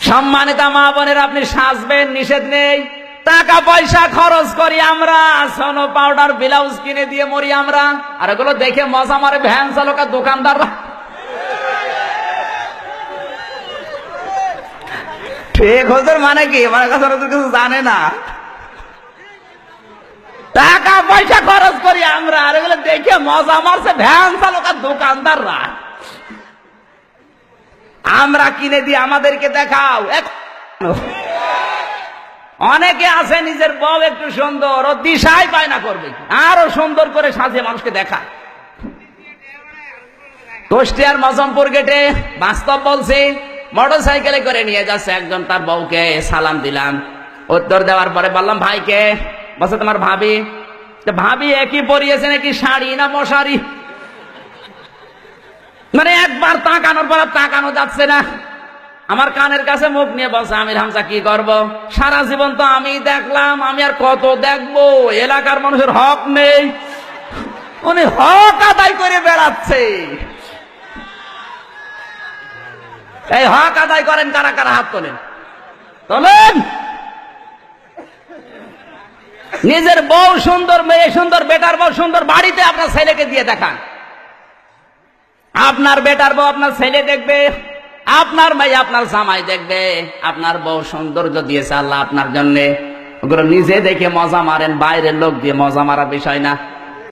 সম্মানিত মা বোনের, আপনি সাজবেন, নিষেধ নেই। টাকা পয়সা খরচ করি আমরা, সোনো পাউডার ব্লাউজ কিনে দিয়ে মরি আমরা, আর এগুলো দেখে মজা মারে ভ্যান চালক আর দোকানদাররা। ঠিক হজুর মানে কি, আমার কাছে কিছু জানে না। টাকা পয়সা খরচ করি আমরা, আর এগুলো দেখে মজা মারছে ভ্যান চালক আর দোকানদাররা। আমরা কিনে দিই, আমাদেরকে দেখাও। অনেকে আছে নিজের বউ একটু সুন্দর, ও দিশাই পায় না করবে আরো সুন্দর করে সাজিয়ে মানুষকে দেখা। কুষ্টিয়ার মজমপুর গেটে বাস্তব বলছি, মোটর সাইকেলে করে নিয়ে যাচ্ছে একজন তার বউকে, সালাম দিলাম, উত্তর দেওয়ার পরে বললাম ভাইকে, বলছে তোমার ভাবি। ভাবি একই পরিয়েছে নাকি শাড়ি না মশারি, মানে একবার তাকানোর পর তাকানো যাচ্ছে না। আমার কানের কাছে মুখ নিয়ে বলছে, আমির হামজা কি করব, সারা জীবন তো আমি দেখলাম, আমি আর কত দেখবো, এলাকার মানুষের হক নেই, উনি হক আদায় করে বেড়াচ্ছে। এই হক আদায় করেন কারা কারা, হাত তোলেন, তোলেন। নিজের বউ সুন্দর, মেয়ে সুন্দর, বেটার বউ সুন্দর, বাড়িতে আপনার ছেলেকে দিয়ে দেখান। আপনার বেটার বউ আপনার ছেলে দেখবে, আপনার মেয়ে আপনার জামাই দেখবে, আপনার বউ সৌন্দর্য দিয়েছে আল্লাহ আপনার জন্য। ওগুলো নিজে দেখে মজা মারেন, বাইরের লোক দিয়ে মজা মারার বিষয় না।